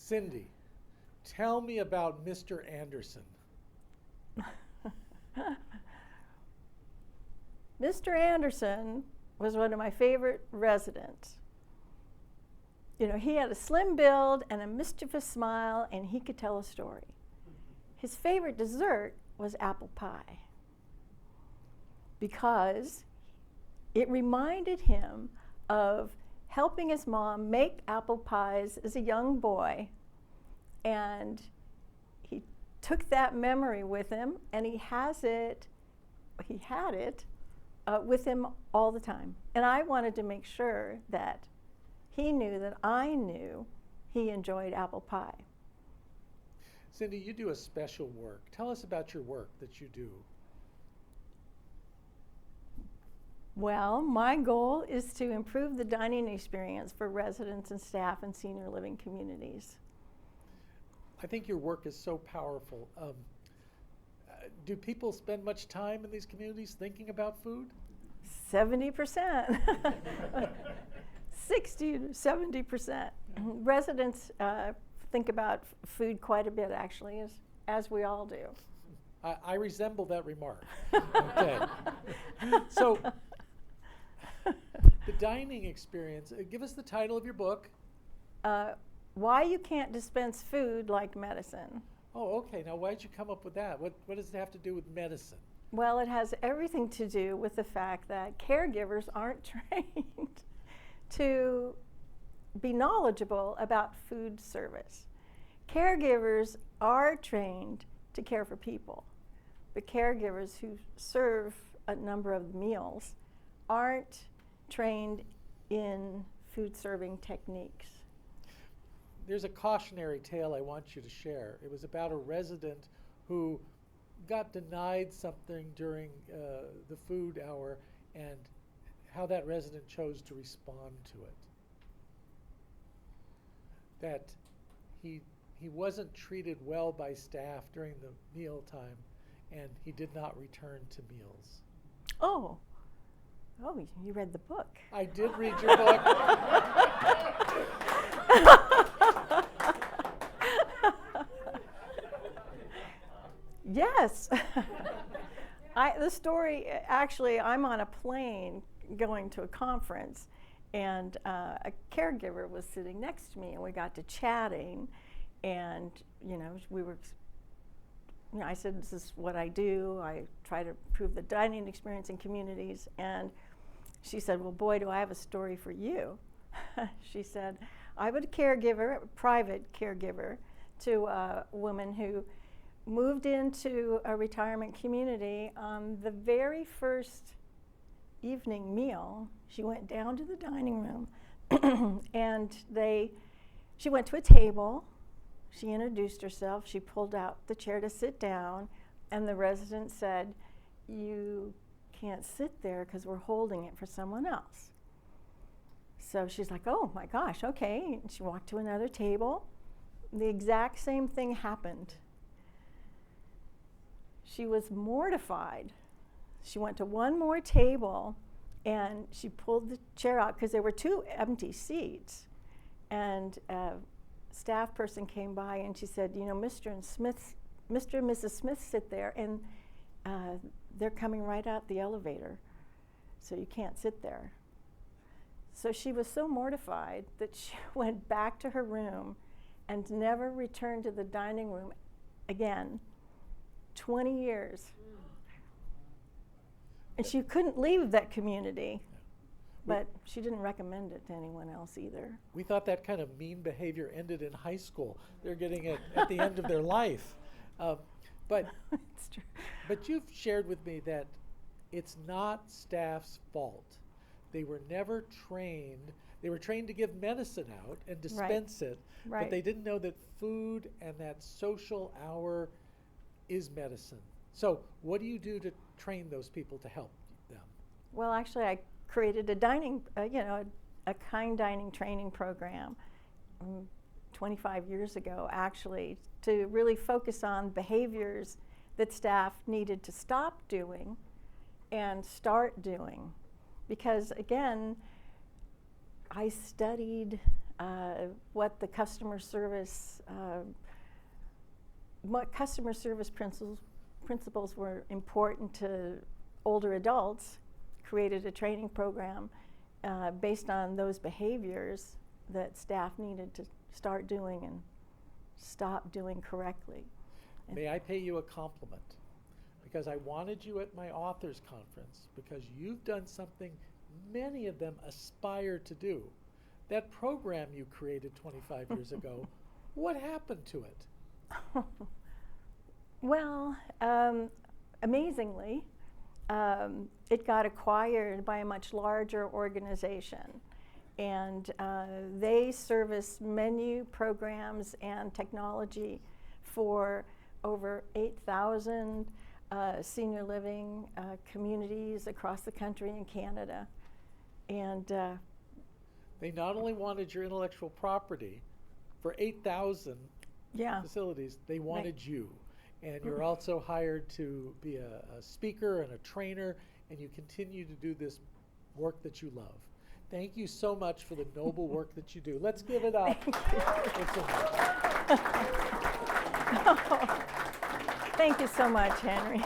Cindy, tell me about Mr. Anderson. Mr. Anderson was one of my favorite residents. You know, he had a slim build and a mischievous smile, and he could tell a story. His favorite dessert was apple pie because it reminded him of helping his mom make apple pies as a young boy, and he took that memory with him, and he had it with him all the time. And I wanted to make sure that he knew that I knew he enjoyed apple pie. Cindy, you do a special work. Tell us about your work that you do. Well, my goal is to improve the dining experience for residents and staff in senior living communities. I think your work is so powerful. Do people spend much time in these communities thinking about food? 70%. 60 to 70%. Residents think about food quite a bit, actually, as we all do. I resemble that remark. Okay. So, the dining experience, give us the title of your book. Why You Can't Dispense Food Like Medicine. Oh, okay. Now, why did you come up with that? What does it have to do with medicine? Well, it has everything to do with the fact that caregivers aren't trained to be knowledgeable about food service. Caregivers are trained to care for people, but caregivers who serve a number of meals aren't trained in food serving techniques. There's a cautionary tale I want you to share. It was about a resident who got denied something during the food hour and how that resident chose to respond to it. That he wasn't treated well by staff during the meal time, and he did not return to meals. Oh, you read the book. I did read your book. Yes. The story, actually, I'm on a plane going to a conference, and a caregiver was sitting next to me, and we got to chatting, and I said, this is what I do. I try to improve the dining experience in communities, and she said, well, boy, do I have a story for you. She said, I was a caregiver, a private caregiver, to a woman who moved into a retirement community. On the very first evening meal, she went down to the dining room and she went to a table, she introduced herself, she pulled out the chair to sit down, and the resident said, you can't sit there because we're holding it for someone else. So she's like, oh my gosh, okay. And she walked to another table. The exact same thing happened. She was mortified. She went to one more table and she pulled the chair out because there were 2 empty seats. And a staff person came by and she said, Mr. and Mrs. Smith sit there, and they're coming right out the elevator, so you can't sit there. So she was so mortified that she went back to her room and never returned to the dining room again. 20 years. And she couldn't leave that community, but she didn't recommend it to anyone else either. We thought that kind of mean behavior ended in high school. They're getting it at the end of their life. But It's true. But you've shared with me that it's not staff's fault. They were never trained. They were trained to give medicine out and dispense it, but they didn't know that food and that social hour is medicine. So what do you do to train those people to help them? Well, actually, I created a dining, a kind dining training program 25 years ago, actually, to really focus on behaviors that staff needed to stop doing and start doing. Because again, I studied what customer service principles were important to older adults, created a training program based on those behaviors that staff needed to start doing and stop doing correctly. May I pay you a compliment? Because I wanted you at my authors conference because you've done something many of them aspire to do. That program you created 25 years ago, what happened to it? Well, amazingly, it got acquired by a much larger organization. And they service menu programs and technology for over 8,000 senior living communities across the country and Canada. And they not only wanted your intellectual property for 8,000 facilities, they wanted you. And you're also hired to be a speaker and a trainer, and you continue to do this work that you love. Thank you so much for the noble work that you do. Let's give it up. Thank you so much, Henry.